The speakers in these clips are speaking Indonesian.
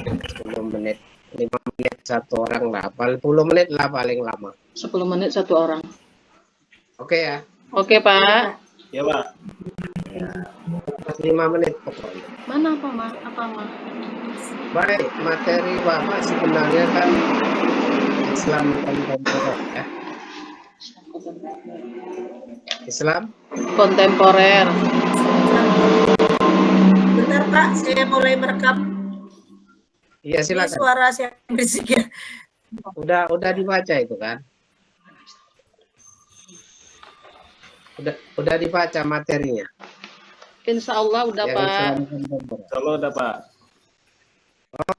10 menit. 5 menit satu orang lah. 40 menit lah paling lama. 10 menit satu orang. Oke ya? Oke, Pak. Ya, Pak. Ya. 5 menit pokoknya. Mana apa, Ma? Apa, Ma? Baik, materi Bapak sebenarnya kan Islam kontemporer ya. Islam Kontemporer. Bentar Pak, saya mulai merekam. Iya Ini silakan. suara saya berisik ya. Udah dibaca itu kan? Udah dibaca materinya. Insya Allah udah, Yang Pak. Islam kontemporer. Kalau udah, Pak.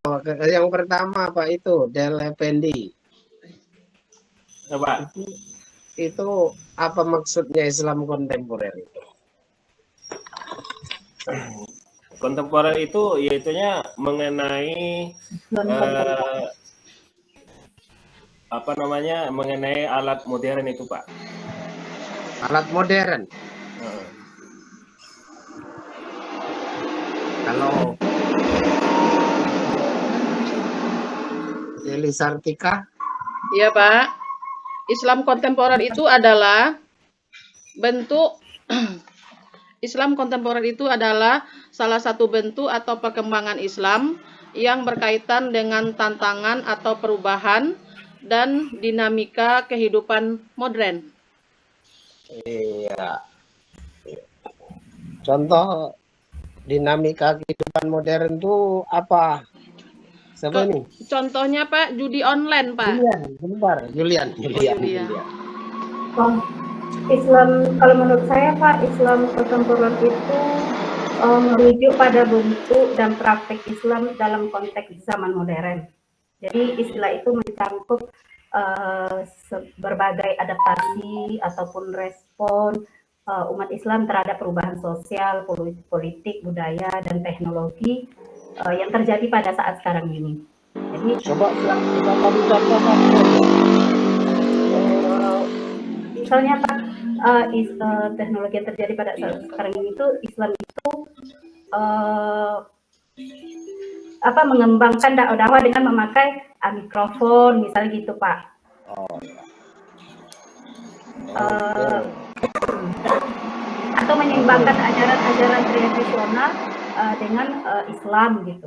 Oh, yang pertama apa itu? Del Effendi. Ya, Pak. Itu apa maksudnya Islam kontemporer itu? Kontemporer itu yaitunya mengenai apa namanya? Mengenai alat modern itu, Pak. Alat modern. Kalau Deli Sartika, Iya, Pak. Islam kontemporer itu adalah bentuk Islam kontemporer itu adalah salah satu bentuk atau perkembangan Islam yang berkaitan dengan tantangan atau perubahan dan dinamika kehidupan modern. iya. Contoh dinamika kehidupan modern itu apa? Siapa nih? Contohnya, Pak, judi online, Pak. Julian, sebentar. Julian. Julian. Oh, Islam, kalau menurut saya Pak, Islam kontemporer itu merujuk pada bentuk dan praktek Islam dalam konteks zaman modern. Jadi istilah itu mencangkup berbagai adaptasi ataupun respon umat Islam terhadap perubahan sosial, politik, budaya, dan teknologi yang terjadi pada saat sekarang ini. Jadi Coba contohkan. misalnya Pak, teknologi yang terjadi pada saat sekarang ini itu Islam itu mengembangkan dakwah dengan memakai mikrofon, misalnya gitu Pak. Atau menyeimbangkan ajaran-ajaran tradisional dengan Islam gitu.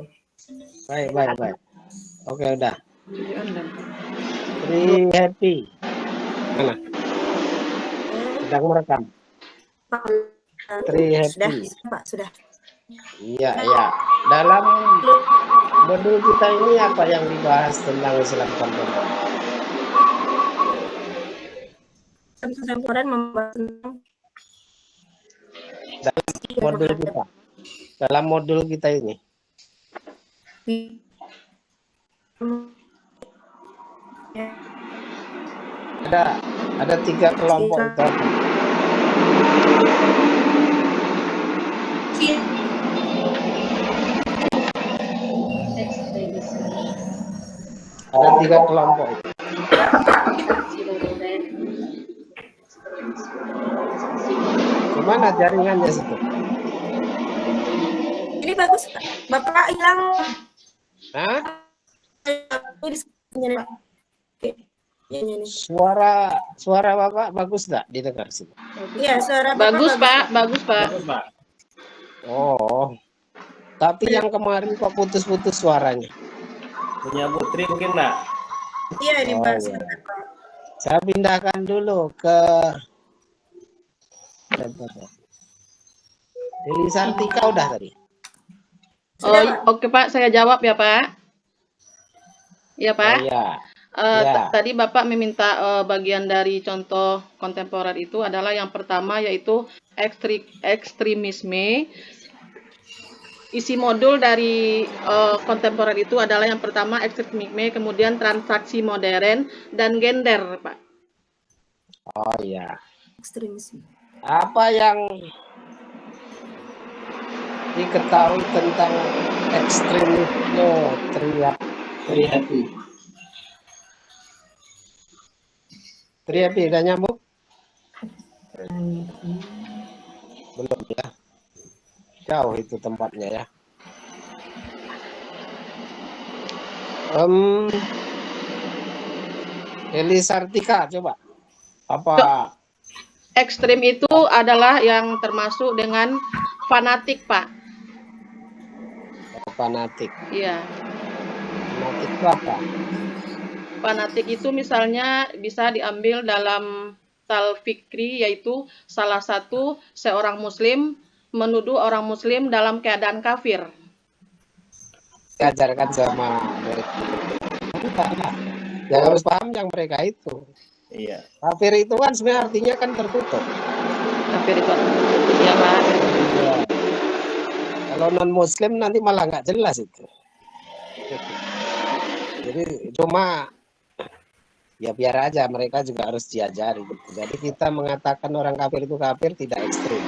Baik. Oke, udah. Judi online. Tri Happy. Mana? Sedang merekam. Pak, Tri Happy. Pak, sudah. Iya. Dalam modul kita ini apa yang dibahas tentang Islam kontemporer? Kontemporer membahas tentang Dalam modul kita ini. Ada 3 kelompok itu. Ada 3 kelompok itu. Gimana jaringannya situ? ini bagus Pak. Bapak hilang. Hah? Ini Pak. Oke. Ini. Suara Bapak bagus enggak didengar situ? Iya, suara Bagus, Pak. Bagus, Pak. Bagus, Pak. Oh. Tapi yang kemarin kok putus-putus suaranya. Punya Putri mungkin enggak? Iya, ini Oh, Pak. iya. Saya pindahkan dulu ke Deli Sartika udah tadi. Oh, oke Pak, saya jawab ya Pak. Ya Pak. Oh, iya. Tadi Bapak meminta bagian dari contoh kontemporer itu adalah yang pertama yaitu ekstremisme. Isi modul dari kontemporer itu adalah yang pertama ekstremisme, kemudian transaksi modern dan gender, Pak. Oh iya. Ekstremisme. Apa yang diketahui tentang ekstremisme Trihapi udah nyambung? Belum ya. Jauh itu tempatnya ya. Eli Sartika coba. Apa? Ekstrim itu adalah yang termasuk dengan fanatik, Pak. Fanatik. Iya. Fanatik itu apa? Fanatik itu misalnya bisa diambil dalam Tal-Fikri, yaitu salah satu seorang muslim menuduh orang muslim dalam keadaan kafir. Diajarkan sama mereka. Yang harus paham yang mereka itu. Iya. Kafir itu kan sebenarnya artinya kan tertutup. Kafir itu ya, Pak. Ya. Kalau non muslim nanti malah nggak jelas itu. Jadi cuma ya biar aja, mereka juga harus diajari gitu. Jadi kita mengatakan orang kafir itu kafir tidak ekstrim.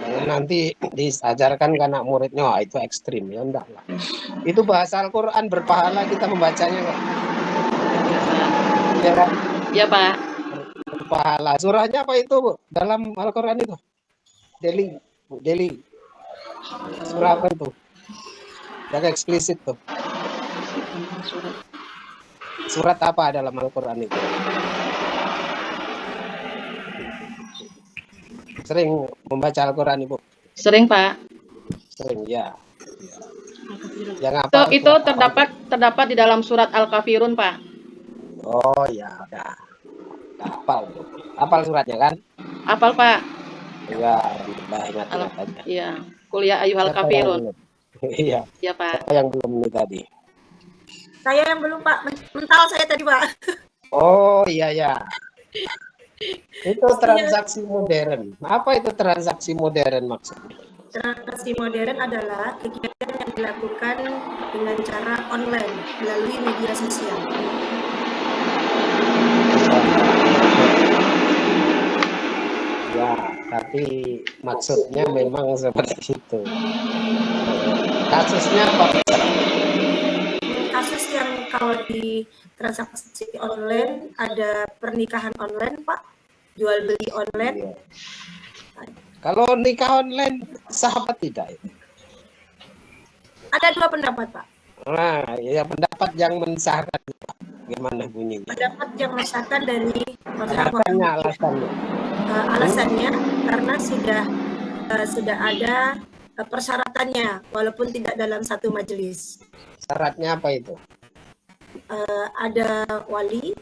Jangan nanti diajarkan ke anak muridnya, oh, itu ekstrim, ya enggak lah. Itu bahasa Al-Quran, berpahala kita membacanya kok. Ya, kan? Ya, Pak. Berpahala. Surahnya apa itu, Bu? Dalam Al-Quran itu? Deli. Bu Deli. Surah apa itu? Yang eksplisit tuh. Surat apa dalam Al-Quran itu? Sering membaca Al-Quran, Ibu? Sering, Pak. Sering, ya. Yang apa? Itu terdapat di dalam surat Al-Kafirun, Pak. Oh ya, udah. Hafal. Hafal suratnya kan? Hafal, Pak. Ya, ingat aja. Iya. Kuliah Ayyuhal Kafirun. Iya. Ya, Pak. Siapa yang belum ini tadi? Saya yang belum, Pak. Mental saya tadi, Pak. Oh iya ya. Itu transaksi modern. Apa itu transaksi modern maksudnya? Transaksi modern adalah kegiatan yang dilakukan dengan cara online melalui media sosial. Ya, tapi maksudnya memang seperti itu. Kasusnya apa? Kasus yang kalau di transaksi online ada pernikahan online, Pak, jual beli online. Iya. Kalau nikah online sah apa tidak? Ada dua pendapat, Pak. Nah, ya pendapat yang mensahkan gimana bunyinya? Pendapat yang mensahkan dari mazhab Alasannya. alasannya karena sudah ada persyaratannya walaupun tidak dalam satu majelis. Syaratnya apa itu? Ada wali,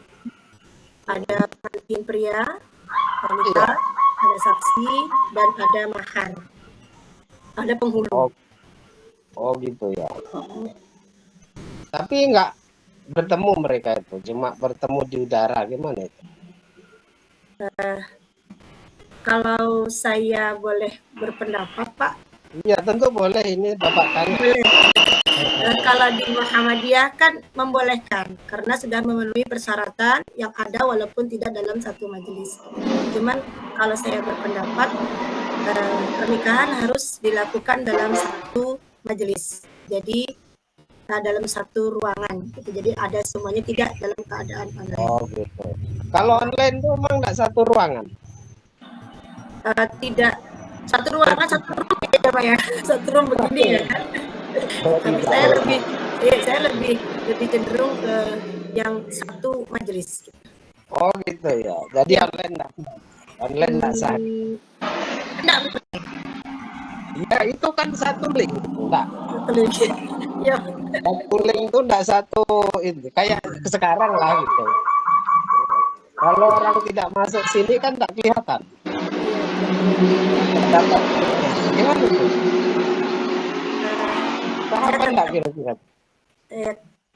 ada pengantin pria, wanita, ada saksi, dan ada mahar. Ada penghulu. Oh gitu ya. Tapi nggak bertemu mereka itu, cuma bertemu di udara, gimana itu? Kalau saya boleh berpendapat, Pak. Iya tentu boleh, ini Bapak tanya. Boleh. Kalau di Muhammadiyah kan membolehkan karena sudah memenuhi persyaratan yang ada walaupun tidak dalam satu majelis. Cuman kalau saya berpendapat pernikahan harus dilakukan dalam satu majelis. Jadi dalam satu ruangan. Gitu. Jadi ada semuanya, tidak dalam keadaan online. Oh gitu. Kalau online itu memang nggak satu ruangan? Tidak satu ruangan, satu room ya Pak ya. Satu room begini ya. Tapi saya lebih cenderung ke yang satu majelis. Oh gitu ya. Jadi online nggak sah. Enggak. Ya itu kan satu link, enggak. Satu link. Ya. Satu link itu enggak satu itu. Kayak sekarang lah gitu. Kalau orang tidak masuk sini kan tak kelihatan. Dapat. Gimana itu? Paham kan enggak kira-kira?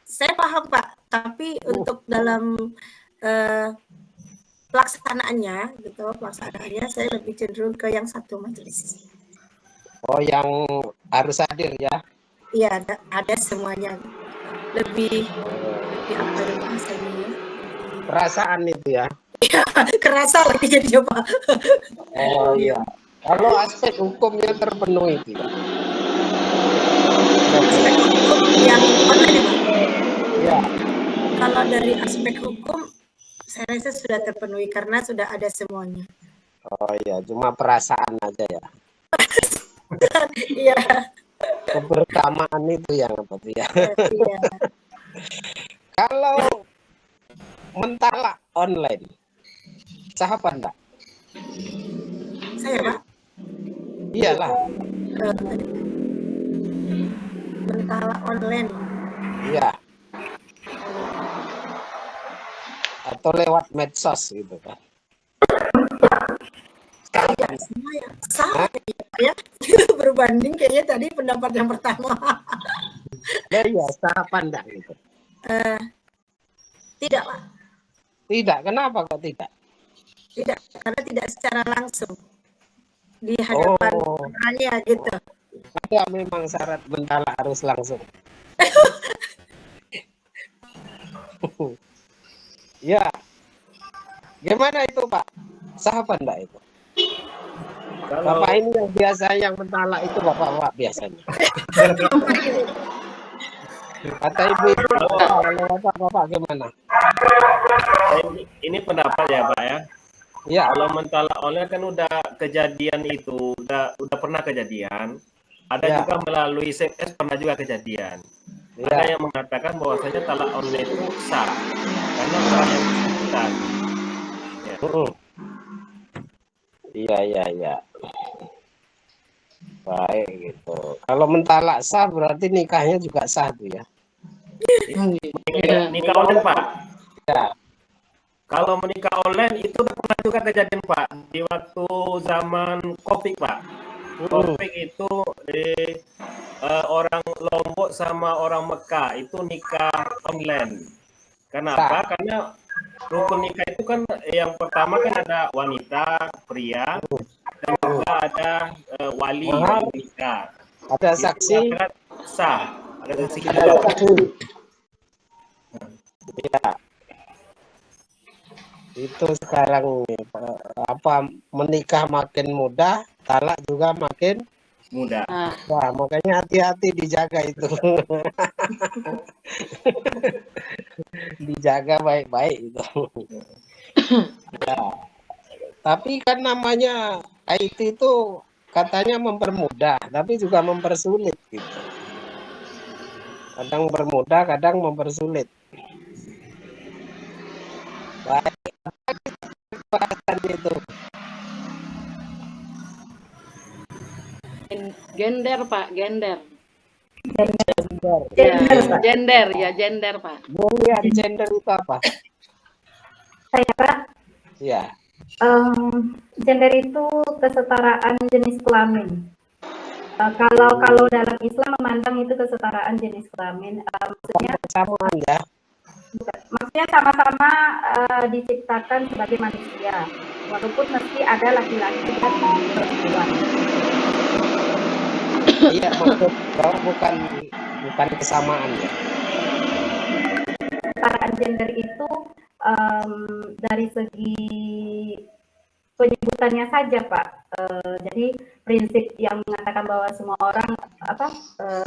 Saya paham Pak, tapi untuk dalam pelaksanaannya saya lebih cenderung ke yang satu majelis. Oh, yang harus hadir ya? Iya, ada semuanya. Lebih apa bahasanya ya? Perasaan itu ya? Iya, kerasa lagi jadi Pak. Oh iya. Kalau aspek hukumnya terpenuhi itu ya? Aspek hukum yang online ya Pak? Ya. Kalau dari aspek hukum, saya rasa sudah terpenuhi karena sudah ada semuanya. Oh iya, cuma perasaan aja ya? Iya. kebersamaan itu yang apa tuh ya. Iya. Kalau mentalak online, sah apa enggak? Saya Pak, Iyalah, mentala online. iya. Atau lewat medsos gitu kan. Ya, semua ya sah ya. Berbanding kayaknya tadi pendapat yang pertama. Ya iya, sah apa enggak gitu. Tidak Pak, Tidak, kenapa kok tidak? tidak, karena tidak secara langsung di hadapan Oh, orangnya gitu. ada memang syarat mentalak harus langsung. Ya, gimana itu Pak? Sah apa enggak itu? Kalau Bapak ini yang biasa yang mentalak itu bapak-bapak biasanya. Kata ibu-ibu, kalau bapak-bapak gimana? ini pendapat ya Pak ya. Ya, Kalau mentalak online kan udah kejadian itu, udah pernah kejadian. Ada Ya. juga melalui SMS pernah juga kejadian. Ada ya, yang mengatakan bahwasanya talak online itu sah karena orang yang bersangkutan. Ya. Iya, iya, iya. Baik gitu. Kalau mentalak sah berarti nikahnya juga sah tuh ya. Nikah online Pak. Ya, Kalau menikah online itu udah pernah juga kejadian Pak di waktu zaman COVID Pak. COVID itu orang Lombok sama orang Mekah itu nikah online. Kenapa? Karena rukun nikah itu kan yang pertama kan ada wanita, pria, dan juga ada wali yang menikah. ada Itu saksi, akad sah, ada saksi ada juga. saksi. Ya, itu sekarang apa menikah makin mudah, talak juga makin Mudah. wah, makanya hati-hati dijaga itu. Dijaga baik-baik itu. Ya. Tapi kan namanya IT itu katanya mempermudah, tapi juga mempersulit gitu. Kadang mempermudah, kadang mempersulit. Baik, bahasan itu. Gender Pak, gender. Gender. Ya, Gender, Pak. gender ya, gender Pak. Bulian gender itu apa? Saya Pak, Ya. gender itu kesetaraan jenis kelamin. Kalau dalam Islam memandang itu kesetaraan jenis kelamin, maksudnya Kesamaan ya. maksudnya sama-sama diciptakan sebagai manusia, walaupun mesti ada laki-laki dan perempuan. Iya, maksud bukan kesamaan ya. Kesetaraan gender itu dari segi penyebutannya saja Pak. Jadi prinsip yang mengatakan bahwa semua orang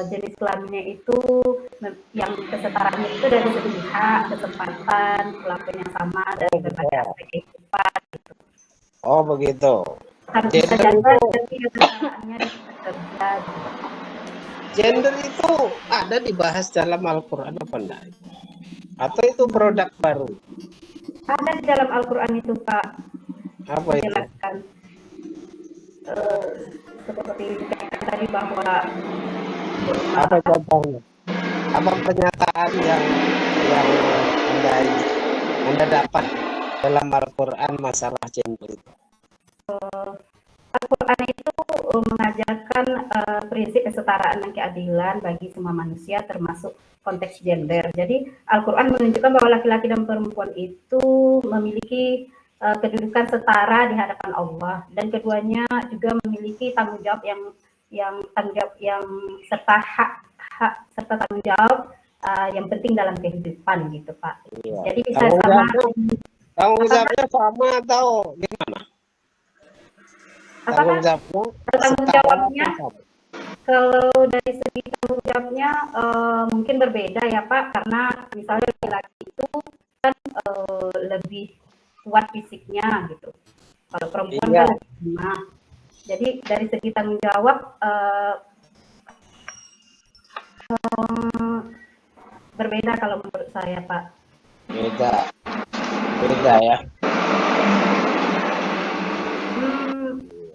jenis kelaminnya itu yang kesetaraannya itu dari segi hak, kesempatan, perlakuan yang sama dari berbagai aspek kehidupan. Gitu. Oh begitu. Harus Gender saja itu, tapi kesetaraannya dari kerja. Gitu. gender itu ada dibahas dalam Al-Quran apa enggak? Atau itu produk baru? Ada di dalam Al-Quran itu Pak. Apa itu? Menjelaskan seperti dikatakan tadi bahwa Apa contohnya? Apa pernyataan yang anda dapat dalam Al-Quran masalah gender itu? Al-Quran itu mengajarkan prinsip kesetaraan dan keadilan bagi semua manusia termasuk konteks gender. Jadi Al-Quran menunjukkan bahwa laki-laki dan perempuan itu memiliki kedudukan setara di hadapan Allah, dan keduanya juga memiliki tanggung jawab yang serta hak serta tanggung jawab yang penting dalam kehidupan gitu Pak. Iya. Jadi bisa sama. Tanggung jawabnya sama atau gimana? Apakah tanggung jawabnya? Kalau dari segi tanggung jawabnya mungkin berbeda ya Pak, karena misalnya laki-laki itu kan lebih kuat fisiknya gitu. Kalau perempuan kan lebih lemah. Jadi dari segi tanggung jawab Berbeda kalau menurut saya, Pak. Beda ya.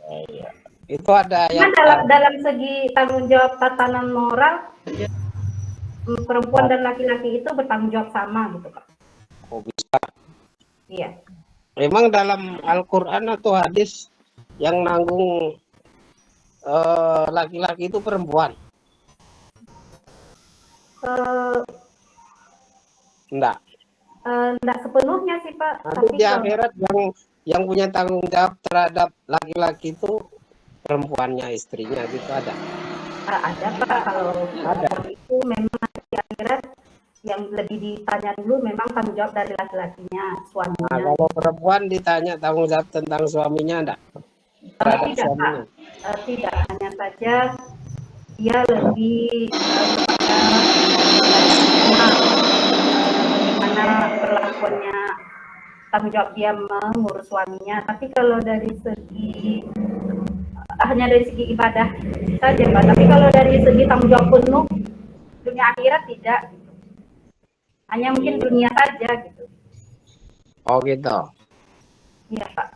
Iya. Itu ada yang Dalam segi tanggung jawab tatanan moral, perempuan dan laki-laki itu bertanggung jawab sama gitu, Pak. oh, bisa. Iya. Memang dalam Al-Quran atau hadis yang nanggung laki-laki itu perempuan? Enggak. Enggak sepenuhnya sih, Pak. Nanti Tapi di akhirat yang punya tanggung jawab terhadap laki-laki itu perempuannya, istrinya gitu ada. Ada, Pak. Kalau itu memang di akhirat yang lebih ditanya dulu memang tanggung jawab dari laki-lakinya, suaminya. Nah, kalau perempuan ditanya tanggung jawab tentang suaminya enggak? Terhadap Tidak, suaminya. Pak. Tidak, hanya saja dia lebih bagaimana perlakuannya, tanggung jawab dia mengurus suaminya. Tapi kalau dari segi hanya dari segi ibadah saja, Pak. Tapi kalau dari segi tanggung jawab penuh dunia akhirat tidak. Hanya mungkin dunia saja gitu. Oh gitu. Iya, Pak.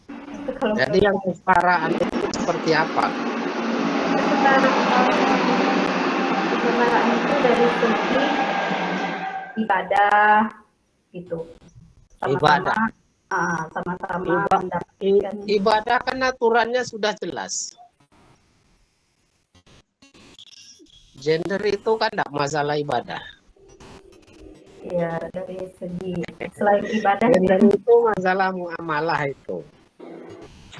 Itu kalau Jadi yang kesetaraan itu seperti apa? kesetaraan itu dari segi ibadah gitu. Ibadah. Sama-sama mendapatkan. Ibadah kan aturannya sudah jelas. Gender itu kan tidak masalah ibadah. Ya, dari segi selain ibadah. Gender itu masalah muamalah itu.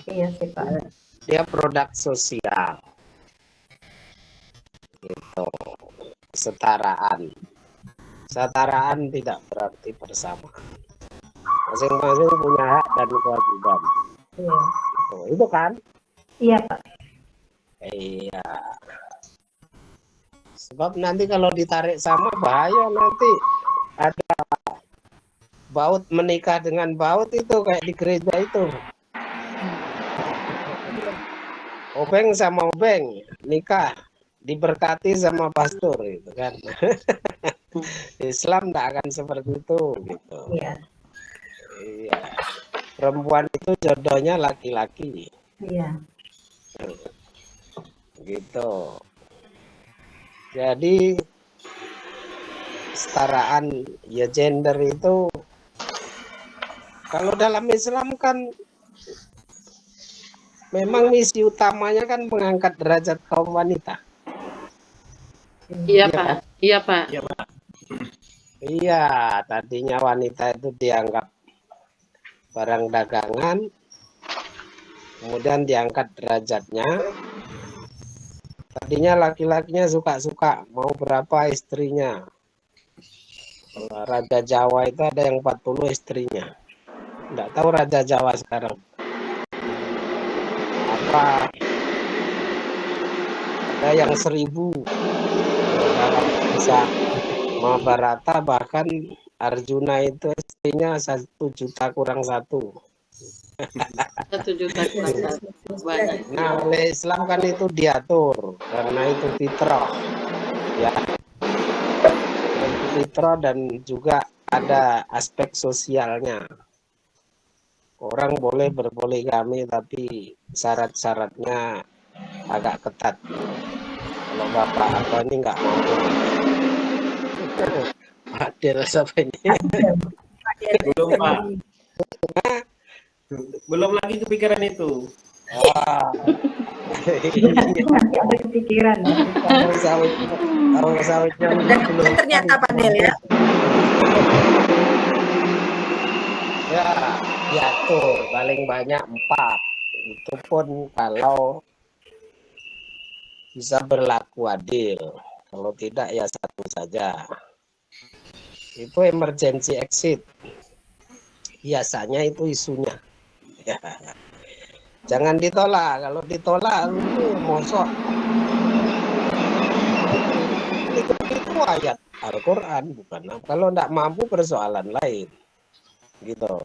Iya sih, Pak. Dia produk sosial. Gitu. Kesetaraan. Kesetaraan tidak berarti persamaan. Masing-masing punya hak dan kewajiban. Iya. Itu kan? Iya, Pak. Iya. Sebab nanti kalau ditarik sama bahaya, nanti ada baut menikah dengan baut itu kayak di gereja itu. Obeng sama obeng nikah diberkati sama pastor gitu kan. Islam tidak akan seperti itu gitu. Iya. Iya. Perempuan itu jodohnya laki-laki. Iya. Gitu. Jadi kesetaraan ya gender itu kalau dalam Islam kan memang misi utamanya kan mengangkat derajat kaum wanita. Iya, Pak. Iya, Pak. Iya, Pak. Iya, tadinya wanita itu dianggap barang dagangan, kemudian diangkat derajatnya. Tadinya laki-lakinya suka-suka, mau berapa istrinya. Raja Jawa itu ada yang 40 istrinya. Nggak tahu Raja Jawa sekarang. Apa? Ada yang 1000. Bisa Mahabharata bahkan Arjuna itu istrinya 1 juta kurang 1. 1 juta kurang 1. Banyak. Nah, oleh Islam kan itu diatur karena itu fitrah. Ya. Itu fitrah dan juga ada aspek sosialnya. Orang boleh berpoligami tapi syarat-syaratnya agak ketat. Kalau bapak apa ini nggak mampu. Hadir siapa ini? Belum, Pak. Belum lagi kepikiran itu. Wah. Nanti ada kepikiran. Tahu sawitnya belum. Ternyata Padel ya. Ya, diatur paling banyak 4. Itu pun kalau bisa berlaku adil. Kalau tidak ya 1 saja. Itu emergency exit. Biasanya itu isunya. Ya. Jangan ditolak. Kalau ditolak itu mosok. Itu ayat Al-Quran bukan. Kalau tidak mampu persoalan lain. Gitu.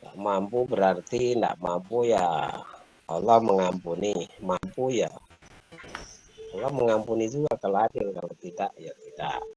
Tidak mampu berarti tidak mampu ya Allah mengampuni. Mampu ya Allah mengampuni juga kalau adil, kalau tidak ya tidak.